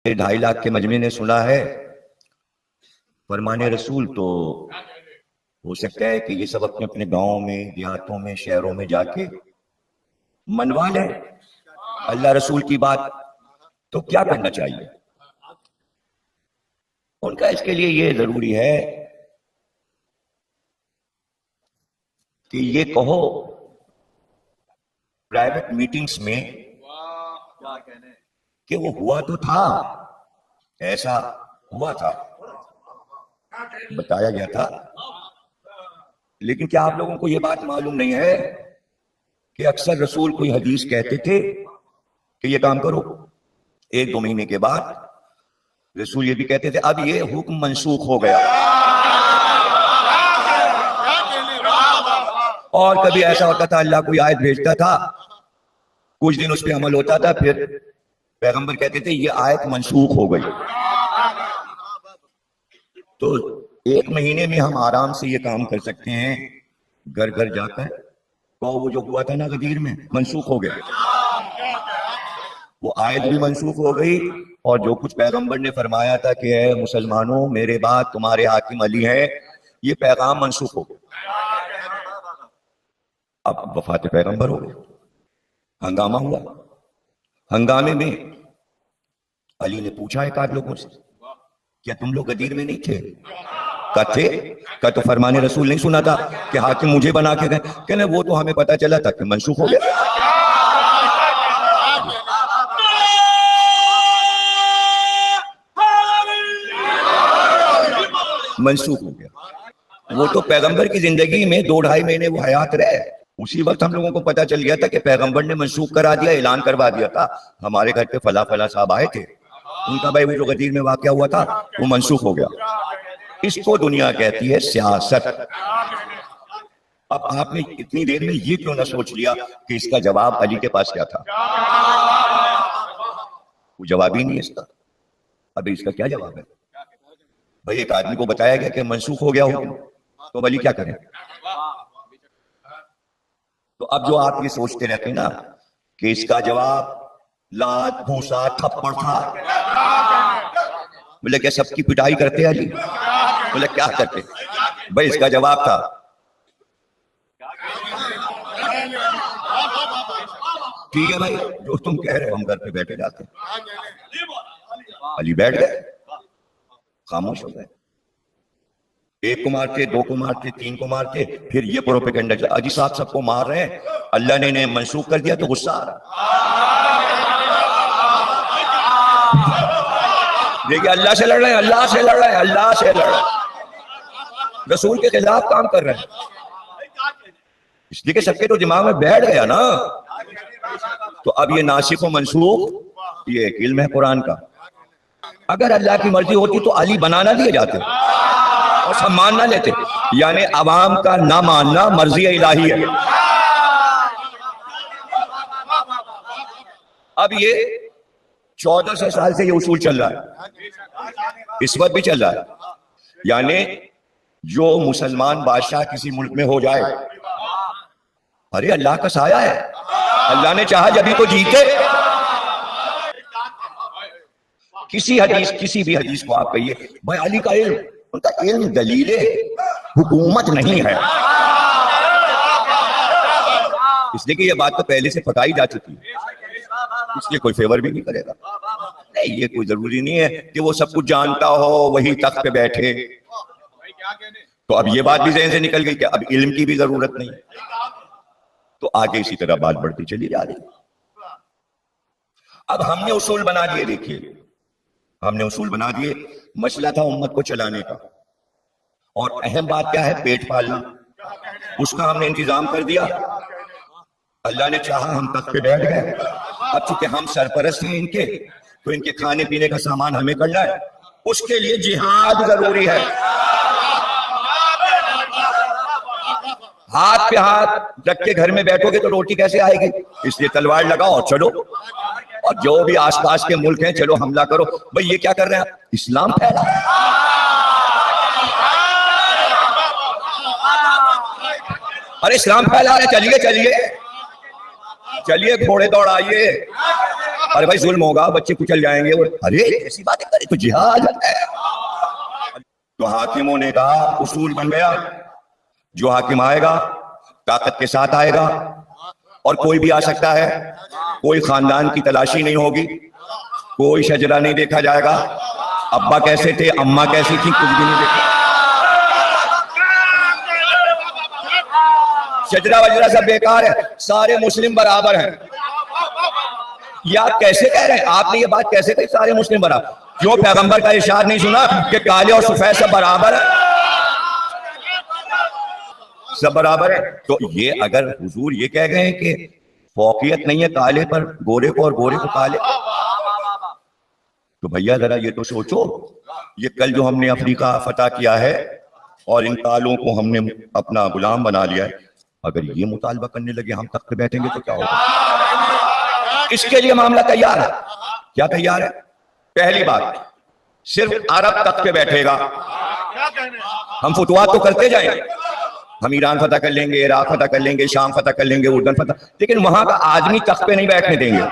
2.5 लाख के मजमे ने सुना है फरमाने रसूल, तो हो सकता है कि ये सब अपने अपने गांवों में, देहातों में, शहरों में जाके मनवा लें अल्लाह रसूल की बात। तो क्या करना चाहिए उनका? इसके लिए ये जरूरी है कि ये कहो प्राइवेट मीटिंग्स में कि वो हुआ तो था, ऐसा हुआ था, बताया गया था। लेकिन क्या आप लोगों को ये बात मालूम नहीं है कि अक्सर रसूल कोई हदीस कहते थे कि ये काम करो, 1-2 महीने के बाद रसूल ये भी कहते थे अब ये हुक्म मंसूख हो गया। और कभी ऐसा होता था अल्लाह कोई आयत भेजता था, कुछ दिन उस पर अमल होता था, फिर पैगंबर कहते थे ये आयत मंसूख हो गई। तो 1 महीने में हम आराम से ये काम कर सकते हैं, घर घर जाकर कहो वो जो हुआ था ना गदीर में मंसूख हो गया, वो आयत भी मंसूख हो गई, और जो कुछ पैगंबर ने फरमाया था कि है मुसलमानों मेरे बाद तुम्हारे हाकिम अली है, ये पैगाम मंसूख हो गया। अब वफात पैगंबर हो गए, हंगामा हुआ। हंगामे में अली ने पूछा एक आध लोगों से, क्या तुम लोग गदीर में नहीं थे? थे। का तो फरमाने रसूल नहीं सुना था कि हाकिम मुझे बना के गए? कहने वो तो हमें पता चला था कि मंसूख हो गया। मंसूख हो गया। वो तो पैगंबर की जिंदगी में 2-2.5 महीने वो हयात रहे, उसी वक्त हम लोगों को पता चल गया था कि पैगंबर ने मंसूख करा दिया, ऐलान करवा दिया था। हमारे घर पे फला फला साहब आए थे, उनका भाई वो जो गदीर में वाकया हुआ था वो मंसूख हो गया। इसको दुनिया कहती है सियासत। अब आपने इतनी देर में ये क्यों ना सोच लिया कि इसका जवाब अली के पास क्या था? वो जवाब ही नहीं है इसका। अभी इसका क्या जवाब है? भाई एक आदमी को बताया गया कि मंसूख हो गया हो, तो अली क्या करें? तो अब जो आप ये सोचते रहते हैं ना कि इसका जवाब लात भूसा थप्पड़ था, बोले क्या सबकी पिटाई करते अली? बोले क्या करते? भाई इसका जवाब था ठीक है भाई जो तुम कह रहे हो हम घर पे बैठे जाते। अली बैठ गए, खामोश हो गए। 1 को मारते, 2 को मारते, 3 को मारते, फिर ये प्रोपेगेंडा चला अजी साहब सबको मार रहे हैं, अल्लाह ने इन्हें मंसूख कर दिया तो गुस्सा आ रहा। देखिए अल्लाह से लड़ रहे हैं, अल्लाह से लड़ रहे हैं, अल्लाह से लड़ रहे हैं, रसूल के खिलाफ काम कर रहे हैं। इसलिए कि सबके तो दिमाग में बैठ गया ना। तो अब ये नासिख व मंसूख ये एक इल्म है कुरान का। अगर अल्लाह की मर्जी होती तो अली बनाना दिए जाते और सम्मान ना लेते। यानी अवाम का ना मानना मर्जी इलाही है। अब ये 1400 साल से ये उसूल चल रहा है, इस वक्त भी चल रहा है। यानी जो मुसलमान बादशाह किसी मुल्क में हो जाए, अरे अल्लाह का साया है, अल्लाह ने चाहा जब ही तो जीते। किसी भी हदीस को आप कहिए भाई अली का इल्म, उनका इल्म दलीले हुकूमत नहीं है। इसलिए कि ये बात तो पहले से पकाई जा चुकी है, इसलिए कोई फेवर भी नहीं करेगा। नहीं, ये कोई जरूरी नहीं है कि वो सब कुछ जानता हो वही तख्त पे बैठे। तो अब ये बात भी ज़हन से निकल गई कि अब इल्म की भी जरूरत नहीं। तो आगे इसी तरह बात बढ़ती चली जा रही। अब हमने उसूल बना दिए, देखिए हमने उसूल बना दिए। मसला था उम्मत को चलाने का, और अहम बात क्या है? पेट पालना। उसका हमने इंतजाम कर दिया। अल्लाह ने चाहा हम तख्त पे बैठ गए। अब चूंकि हम सरपरस्त हैं इनके, तो इनके खाने पीने का सामान हमें करना है। उसके लिए जिहाद जरूरी है। हाथ पे हाथ रख के घर में बैठोगे तो रोटी कैसे आएगी? इसलिए तलवार लगाओ और चलो। और जो भी आसपास के मुल्क हैं चलो हमला करो। भाई ये क्या कर रहे हैं? इस्लाम फैला। अरे इस्लाम फैला रहे, चलिए चलिए चलिए घोड़े दौड़ाइए, अरे भाई जुल्म होगा, बच्चे कुचल जाएंगे। वो अरे ऐसी बातें करे तो जिहाद है। तो हाकिमों ने कहा उसूल बन गया, जो हाकिम आएगा ताकत के साथ आएगा और कोई भी आ सकता है, कोई खानदान की तलाशी नहीं होगी, कोई शजरा नहीं देखा जाएगा, अब्बा कैसे थे अम्मा कैसी थी कुछ भी नहीं देखा, शजरा वजरा सब बेकार है, सारे मुस्लिम बराबर हैं। ये आप कैसे कह रहे हैं? आपने ये बात कैसे कही सारे मुस्लिम बराबर? क्यों पैगंबर का इरशाद नहीं सुना कि काले और सफेद सब बराबर है, सब बराबर है? तो ये अगर हुजूर ये कह गए हैं कि फौकियत नहीं है काले पर गोरे को और गोरे को काले, तो भैया जरा ये तो सोचो, ये कल जो हमने अफ्रीका फतह किया है और इन कालों को हमने अपना गुलाम बना लिया है, अगर ये मुतालबा करने लगे हम तख्त पे बैठेंगे तो क्या होगा? इसके लिए मामला तैयार है। क्या तैयार है? पहली बात, सिर्फ अरब तख्त पे बैठेगा, हम फुतवा तो करते जाएंगे, हम ईरान फतह कर लेंगे, इराक फतह कर लेंगे, शाम फतह कर लेंगे, उर्दन फतह, लेकिन वहां का आदमी तख्त पे नहीं बैठने देंगे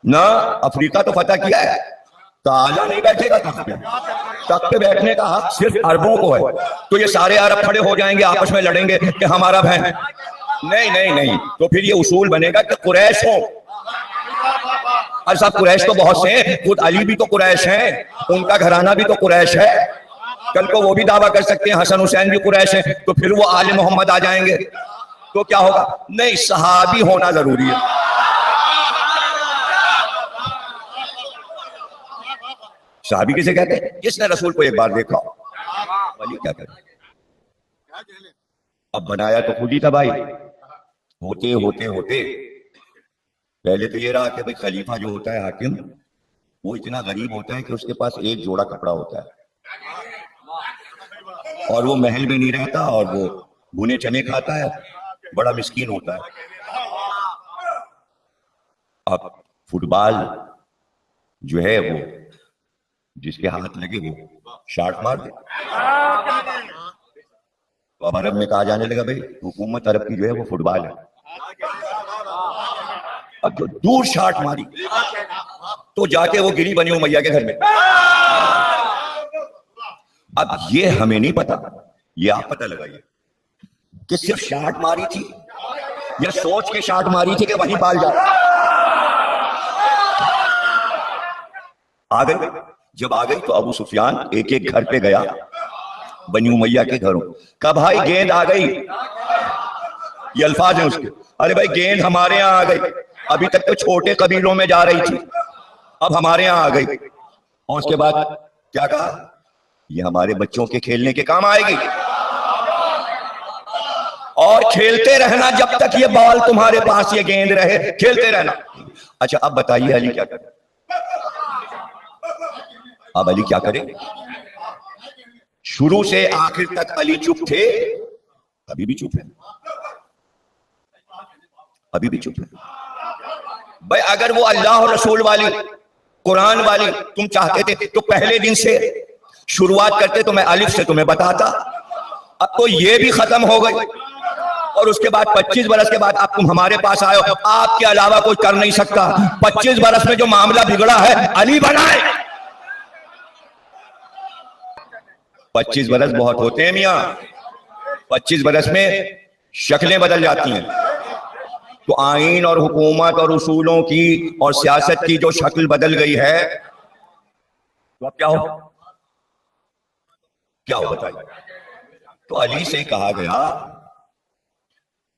ना। अफ्रीका तो फतह किया है, काला नहीं बैठेगा तख्त पे। तख्त पे बैठने का हक सिर्फ अरबों को है। तो ये सारे अरब खड़े हो जाएंगे, आपस में लड़ेंगे कि हम अरब हैं। नहीं नहीं नहीं, तो फिर ये उसूल बनेगा कि कुरैश हो। अरे साहब कुरैश तो बहुत से हैं, खुद अली भी तो कुरैश हैं, उनका घराना भी तो कुरैश है, कल को वो भी दावा कर सकते हैं हसन हुसैन भी कुरैश है, तो फिर वो आले मोहम्मद आ जाएंगे तो क्या होगा? नहीं, सहाबी होना जरूरी है। सहाबी किसे कहते हैं? जिसने रसूल को एक बार देखा। वली क्या करे? अब बनाया तो खुद ही था भाई। होते होते होते पहले तो ये रहा कि भाई खलीफा जो होता है हाकिम, वो इतना गरीब होता है कि उसके पास एक जोड़ा कपड़ा होता है और वो महल में नहीं रहता और वो भुने चने खाता है, बड़ा मिस्कीन होता है। अब फुटबॉल जो है वो जिसके हाथ लगे वो शॉट मार दे। तो अब अरब में कहा जाने लगा भाई हुकूमत अरब की जो है वो फुटबॉल है। अब जो दूर शॉट मारी तो जाके वो गिरी बनी उमैया के घर में। अब ये हमें नहीं पता, ये आप पता लगाइए कि सिर्फ शॉट मारी थी या सोच के शॉट मारी थी कि वहीं बाल जाए। आ गई, जब आ गई तो अबू सुफियान एक एक घर पे गया, बनी उमैया के घरों का, भाई गेंद आ गई, ये अल्फाज हैं उसके, अरे भाई गेंद हमारे यहाँ आ गई, अभी तक तो छोटे कबीलों में जा रही थी, अब हमारे यहाँ आ गई। और उसके बाद क्या कहा? ये हमारे बच्चों के खेलने के काम आएगी और खेलते रहना जब तक ये बॉल तुम्हारे पास, ये गेंद रहे, खेलते रहना। अच्छा अब बताइए अली क्या करे? अब अली क्या करे? शुरू से आखिर तक अली चुप थे, अभी भी चुप है, अभी भी चुप है। भाई अगर वो अल्लाह और रसूल वाली कुरान वाली तुम चाहते थे तो पहले दिन से शुरुआत करते, तो मैं अलिफ से तुम्हें बताता। अब तो ये भी खत्म हो गई और उसके बाद 25 बरस के बाद अब तुम हमारे पास आए हो, आपके अलावा कोई कर नहीं सकता। 25 बरस में जो मामला बिगड़ा है अली बनाए। 25 बरस बहुत होते हैं मियां, 25 बरस में शक्लें बदल जाती हैं। तो आईन और हुकूमत और उसूलों की और सियासत की जो शक्ल बदल गई है तो अब क्या हो? क्या हो बताइए? तो अली से कहा गया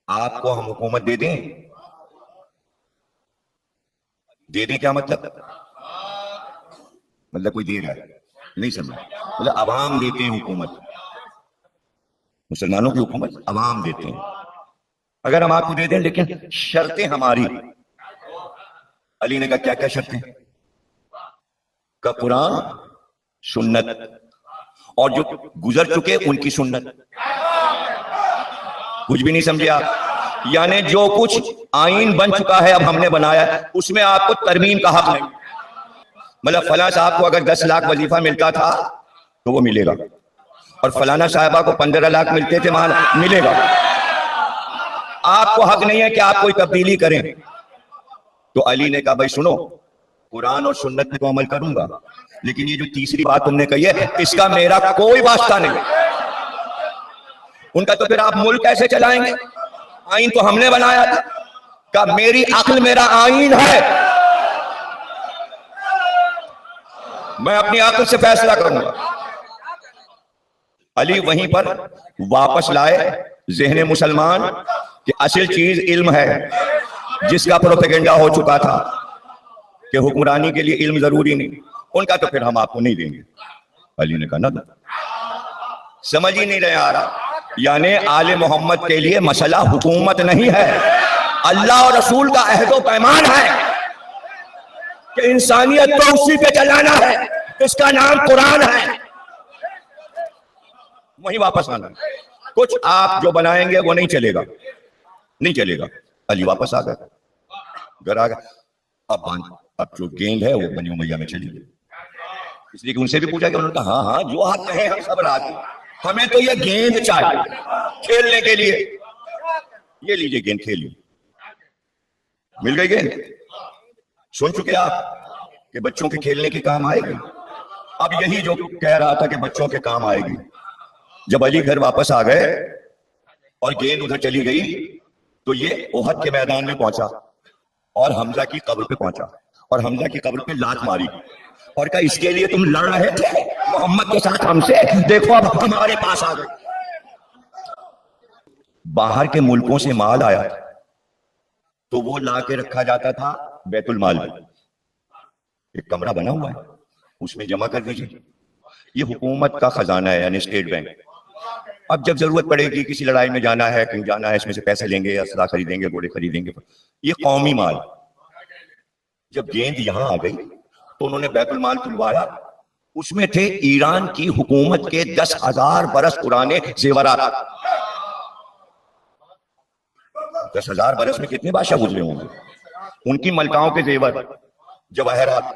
आपको हम हुकूमत दे दें। दे दें क्या मतलब? मतलब कोई दे रहा है, नहीं समझ, मतलब अवाम देते हैं हुकूमत, मुसलमानों की हुकूमत अवाम देते हैं। अगर हम आपको दे दें लेकिन शर्तें हमारी। अली ने कहा क्या क्या शर्तें? का कुरान सुन्नत और जो गुजर चुके उनकी सुन्नत। कुछ भी नहीं समझे आप? यानी जो कुछ आईन बन चुका है अब हमने बनाया उसमें आपको तरमीम का हक नहीं। मतलब फला साहब को अगर 10 लाख वजीफा मिलता था तो वो मिलेगा और फलाना साहबा को 15 लाख मिलते थे वहां मिलेगा। आपको हक नहीं है कि आप कोई तब्दीली करें। तो अली ने कहा भाई सुनो, कुरान और सुन्नत पे तो अमल करूंगा, लेकिन ये जो तीसरी बात तुमने कही है इसका मेरा कोई वास्ता नहीं। उनका तो फिर आप मुल्क कैसे चलाएंगे? आईन तो हमने बनाया था। कहा मेरी अक्ल मेरा आईन है, मैं अपनी अक्ल से फैसला करूंगा। अली वहीं पर वापस लाए ज़हन मुसलमान कि असल चीज इल्म है, जिसका प्रोपेगेंडा हो चुका था कि हुक्मरानी के लिए इल्म जरूरी नहीं। उनका तो फिर हम आपको नहीं देंगे। अली ने कहा ना, समझ ही नहीं रहे आ रहा। यानी आले मोहम्मद के लिए मसला हुकूमत नहीं है, अल्लाह और रसूल का अहदो पैमान है कि इंसानियत को उसी पे चलाना है, इसका नाम कुरान है, वहीं वापस आना। कुछ आप जो बनाएंगे वो नहीं चलेगा, नहीं चलेगा। अली वापस आ गए, घर आ गए। अब जो गेंद है वो बनी उमैया में चली गई, इसलिए कि उनसे भी पूछा कि उन्होंने कहा हाँ हाँ जो आप कहें हम सब राजी, हमें तो ये गेंद चाहिए खेलने के लिए। ये लीजिए गेंद, खेलिए। मिल गई गेंद। सुन चुके आप कि बच्चों के खेलने के काम आएगी। अब यही जो कह रहा था कि बच्चों के काम आएगी, जब अली घर वापस आ गए और गेंद उधर चली गई तो ये ओहद के मैदान में पहुंचा और हमजा की कब्र पे पहुंचा और हमजा की कब्र पे लात मारी और कहा इसके लिए तुम लड़ रहे थे मोहम्मद के साथ हमसे, देखो अब हमारे पास आ गए। बाहर के मुल्कों से माल आया तो वो ला के रखा जाता था बैतुल माल में। एक कमरा बना हुआ है, उसमें जमा कर दीजिए। ये हुकूमत का खजाना है, यानी स्टेट बैंक। अब जब जरूरत पड़ेगी, किसी लड़ाई में जाना है, कहीं जाना है, इसमें से पैसे लेंगे, असला खरीदेंगे, घोड़े खरीदेंगे। ये कौमी माल। जब गेंद यहां आ गई तो उन्होंने बैतुल माल खुलवाया, उसमें थे ईरान की हुकूमत के 10,000 बरस पुराने जेवरात। 10,000 बरस में कितने बादशाह गुजरे होंगे, उनकी मलकाओं के जेवर, जवाहरात,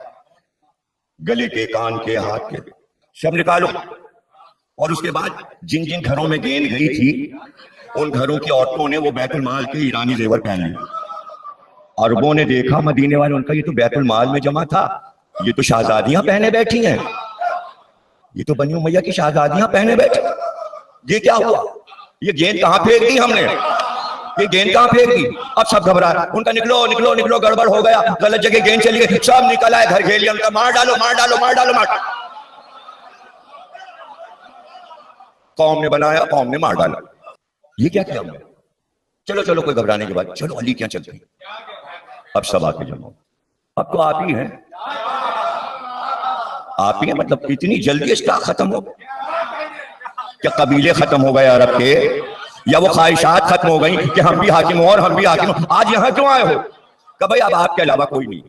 गले के, कान के, हाथ के, सब निकालो। और उसके बाद जिन जिन घरों में गेंद गई थी उन घरों की औरतों ने वो बैतुल माल के ईरानी जेवर पहन लिए। अरबों ने देखा, मदीने वाले, उनका ये तो बैतुल माल में जमा था, ये तो शहजादियां पहने बैठी हैं, ये तो बनी उमैया की शहजादियां पहने बैठी। ये क्या हुआ? ये गेंद कहां फेंक दी हमने, ये गेंद कहां फेंक दी? अब सब घबरा रहा, उनका निकलो निकलो निकलो, गड़बड़ हो गया, गलत जगह गेंद चली गई। सब निकल आए, घर घेर लिया, उनका मार डालो मार डालो मार डालो मार। कौम ने बनाया, कौम ने मार डाला। ये क्या किया हमने? चलो चलो, कोई घबराने के बाद चलो अली क्या चलते हैं। अब सब आके जमा, अब तो आप ही हैं, आप ही हैं। मतलब इतनी जल्दी स्टॉक खत्म हो क्या? कबीले खत्म हो गए अरब के, या वो ख्वाहिशात खत्म हो गई कि हम भी हाकिम हो और हम भी हाकिम हो? आज यहां क्यों आए हो? कि भाई अब आपके अलावा कोई नहीं।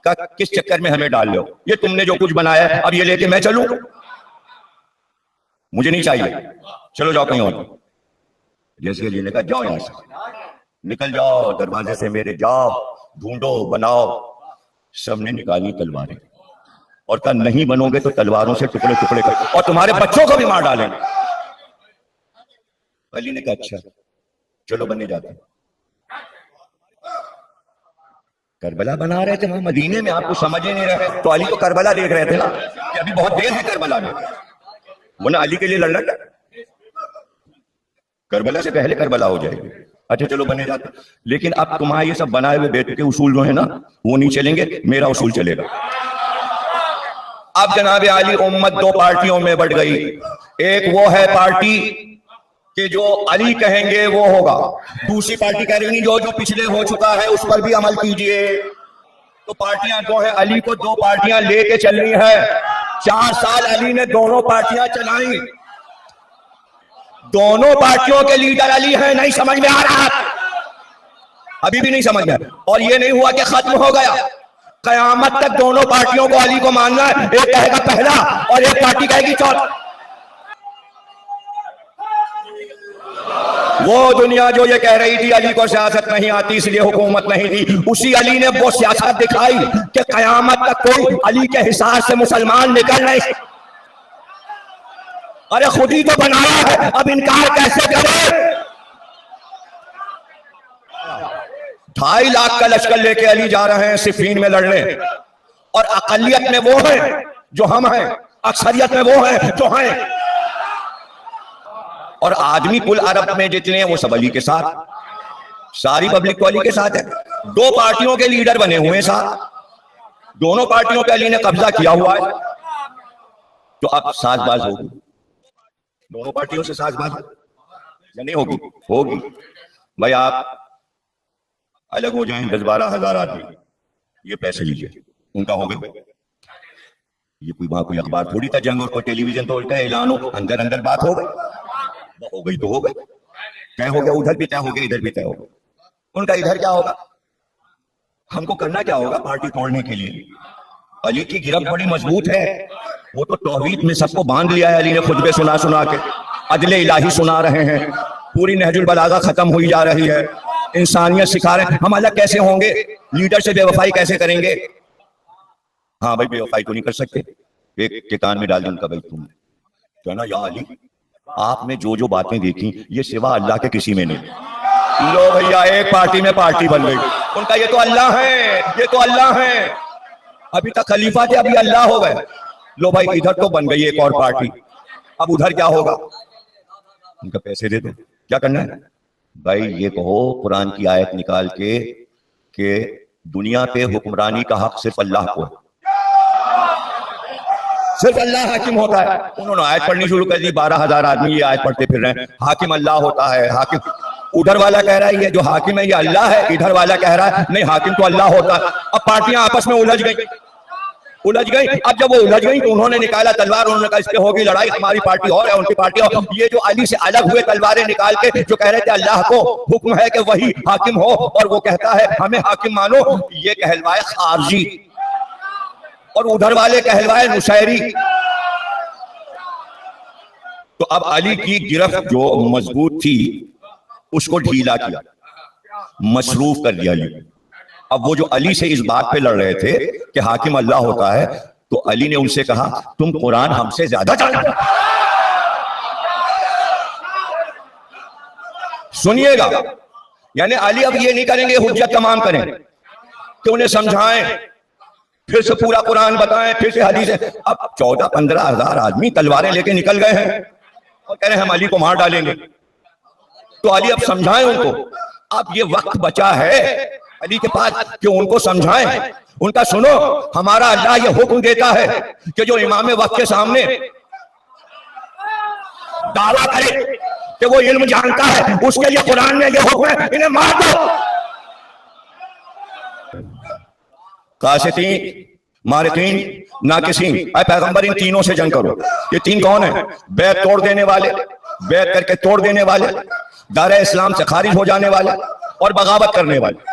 किस चक्कर में हमें डाल लो? ये तुमने जो कुछ बनाया है अब ये लेके मैं चलूं? मुझे नहीं चाहिए, चलो जाओ कहीं और। जैसे अली ने कहा जाओ यहां से, निकल जाओ दरवाजे से मेरे, जाओ ढूंढो बनाओ। सबने निकाली तलवारें और कहा नहीं बनोगे तो तलवारों से टुकड़े टुकड़े कर और तुम्हारे बच्चों को भी मार डालेंगे। अली ने कहा अच्छा चलो बनने जाते हैं। करबला बना रहे थे वहां मदीने में, आपको समझ ही नहीं रहे। तो अली तो करबला देख रहे थे ना कि अभी बहुत देर है करबला में, वरना अली के लिए लड़ रहा था। करबला से पहले करबला हो जाएगी। अच्छा चलो बने जाते, लेकिन अब तुम्हारे ये सब बनाए हुए बेटे के उसूल जो है ना वो नहीं चलेंगे, मेरा उसूल चलेगा। अब जनाब आली उम्मत दो पार्टियों में बढ़ गई। एक वो है पार्टी कि जो अली कहेंगे वो होगा, दूसरी पार्टी कह रही जो जो पिछले हो चुका है उस पर भी अमल कीजिए। तो पार्टियां दो है, अली को दो पार्टियां लेके चलनी है। 4 साल अली ने दोनों पार्टियां चलाई, दोनों पार्टियों के लीडर अली हैं। नहीं समझ में आ रहा, अभी भी नहीं समझ में। और ये नहीं हुआ कि खत्म हो गया, कयामत तक दोनों पार्टियों को अली को मानना है। एक कहेगा पहला और एक पार्टी कहेगी चौथा। वो दुनिया जो ये कह रही थी अली को सियासत नहीं आती इसलिए हुकूमत नहीं थी, उसी अली ने वो सियासत दिखाई कि कयामत तक कोई अली के हिसाब से मुसलमान निकल नहीं। अरे खुद ही तो बनाया है, अब इनकार कैसे करे? 2.5 लाख का लश्कर लेके अली जा रहे हैं सिफीन में लड़ने, और अकलियत में वो हैं जो हम हैं, अक्सरियत में वो हैं जो हैं, और आदमी कुल अरब में जितने हैं वो सब अली के साथ, सारी पब्लिक तो अली के साथ है। 2 पार्टियों के लीडर बने हुए हैं साथ, दोनों पार्टियों पे अली ने कब्जा किया हुआ है। तो अब साजबाज होगी, दोनों पार्टियों से साजबाज या नहीं होगी? होगी भाई। आप अलग हो जाएं 10-12 हजार आदमी, ये पैसे लीजिए, उनका हो गया। ये कोई वहां कोई अखबार थोड़ी था जंग, और कोई टेलीविजन तो उल्टा ऐलान हो, अंदर अंदर बात हो गई तो हो गई, तय हो गया, उधर भी तय हो गया, इधर भी तय हो गया। उनका इधर क्या होगा? हमको करना क्या होगा पार्टी तोड़ने के लिए? अली की गिरफ्त बड़ी मजबूत है, वो तो तौहीद में सबको बांध लिया है। अली ने खुतबे सुना सुना के अदले इलाही सुना रहे हैं, पूरी नहजुल बलागा खत्म हुई जा रही है, इंसानियत सिखा रहे हैं। हम अलग कैसे होंगे? लीडर से बेवफाई कैसे करेंगे? हाँ भाई, बेवफाई तो नहीं कर सकते, एक के कान में डाल दी उनका भाई तुम कहना, या अली आपने जो जो बातें देखी ये सिवा अल्लाह के किसी में नहीं। लो भैया, एक पार्टी में पार्टी बन गई, उनका ये तो अल्लाह है, ये तो अल्लाह है। अभी तक खलीफा थे, अभी अल्लाह हो गए। लो भाई, इधर तो बन गई एक और पार्टी, अब उधर क्या होगा? उनका पैसे दे दो, क्या करना है भाई? ये कहो कुरान की आयत निकाल के दुनिया पे हुक्मरानी का हक सिर्फ अल्लाह को है, सिर्फ अल्लाह हाकिम होता है। उन्होंने आयत पढ़नी शुरू कर दी, 12,000 आदमी ये आयत पढ़ते फिर रहे हैं, हाकिम अल्लाह होता है। हाकिम उधर वाला कह रहा है ये जो हाकिम है ये अल्लाह है, इधर वाला कह रहा है नहीं हाकिम तो अल्लाह होता है। अब पार्टियां आपस में उलझ गई। अब जब वो उलझ गई तो उन्होंने निकाला तलवार, उन्होंने कहा इस पे होगी लड़ाई, हमारी पार्टी और है उनकी पार्टी और। ये जो अली से अलग हुए तलवारें निकाल के जो कह रहे थे अल्लाह को हुक्म है कि वही हाकिम हो, और वो कहता है हमें हाकिम मानो, ये कहलवाए खारजी, और उधर वाले कहलवाए नुशैरी। तो अब अली की गिरफ्त जो मजबूत थी उसको ढीला किया, मसरूफ कर दिया अली। अब वो जो अली से इस बात पे लड़ रहे थे कि हाकिम अल्लाह होता है, तो अली ने उनसे कहा तुम कुरान हमसे ज्यादा जानते हो। सुनिएगा, यानी अली अब ये नहीं करेंगे हुज्जत तमाम करें कि उन्हें समझाएं, फिर से पूरा कुरान बताएं, फिर से हदीस। अब 14-15 हजार आदमी तलवारें लेके निकल गए हैं और कह रहे हैं हम अली को मार डालेंगे। तो अली अब समझाएं उनको, अब ये वक्त बचा है अली के पास कि उनको समझाएं, उनका सुनो, हमारा अल्लाह ये हुक्म देता है कि जो इमाम वक्त के सामने दावा करे कि वो इल्म जानता है, उसके लिए कुरान में ये हुक्म है, इन्हें मार दो। कासितीन, मारिकीन, नाकिसीन, ऐ पैगंबर इन तीनों से जंग करो। ये तीन कौन है? बैत तोड़ देने वाले, बैत करके तोड़ देने वाले, दायरा इस्लाम से खारिज हो जाने वाले और बगावत करने वाले।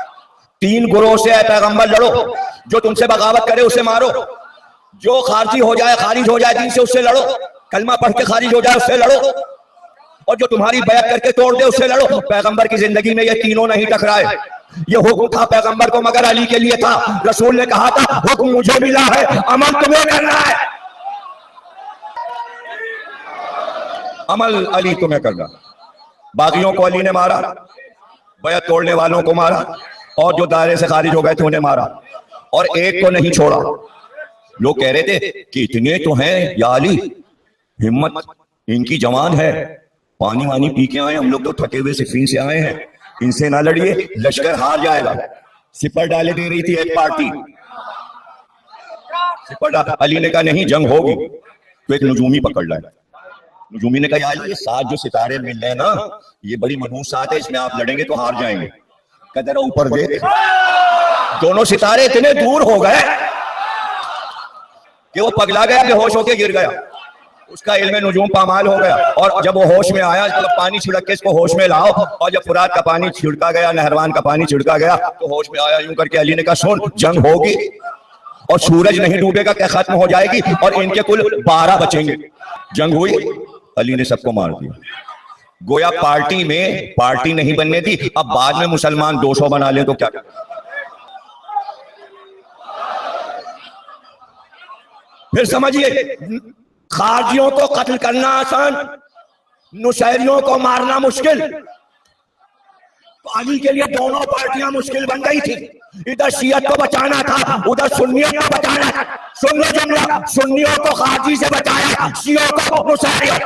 3 गुरोह से ऐ पैगंबर लड़ो, जो तुमसे बगावत करे उसे मारो, जो खारिज हो जाए दिन से उससे लड़ो, कलमा पढ़ के खारिज हो जाए उससे लड़ो, और जो तुम्हारी बैत करके तोड़ दे उससे लड़ो। पैगंबर की जिंदगी में ये तीनों नहीं टकराए। ये हुक्म था पैगंबर को मगर अली के लिए था। रसूल ने कहा था हुक्म मुझे मिला है, अमल तुम्हें करना है, अमल अली तुम्हें करना। बागियों को अली ने मारा, बैत तोड़ने वालों को मारा, और जो दायरे से खारिज हो गए थे उन्हें मारा, और एक को नहीं छोड़ा। लोग कह रहे थे कि इतने तो हैं या अली, हिम्मत इनकी जवान है, पानी वानी पी के आए, हम लोग तो थके हुए सिफीन से आए हैं, इनसे ना लड़िए, लश्कर हार जाएगा। सिपर डाले दे रही थी एक पार्टी, सिपर डाल। अली ने कहा नहीं जंग होगी, तो एक नजूमी पकड़ लाए। नजूमी ने कहा यार ये 7 जो सितारे मिल रहे हैं ना, ये बड़ी मनहूस साथ है, इसमें आप लड़ेंगे तो हार जाएंगे। कदर ऊपर देख, दोनों सितारे इतने दूर हो गए कि वो पगला गया, बेहोश होकर गिर गया, उसका इल्म नुजूम पामाल हो गया। और जब वो होश में आया, जब पानी छिड़क के इसको होश में लाओ, और जब फुरात का पानी छिड़का गया, नहरवान का पानी छिड़का गया, तो होश में आया। यूं करके अली ने कहा सुन, जंग होगी और सूरज नहीं डूबेगा क्या खत्म हो जाएगी, और इनके कुल 12 बचेंगे। जंग हुई, अली ने सबको मार दिया। गोया पार्टी में पार्टी नहीं बनने दी। अब बाद में मुसलमान 200 बना ले तो क्या? फिर समझिए, खारजियों को कत्ल करना आसान, नुशैरियों को मारना मुश्किल। पानी के लिए दोनों पार्टियां मुश्किल बन गई थी। इधर शियत को बचाना था, उधर सुन्नियों को बचाना था। सुन लो जुमला, सुन्नियों को खारजी से बचाया, शियों को मुसहरियों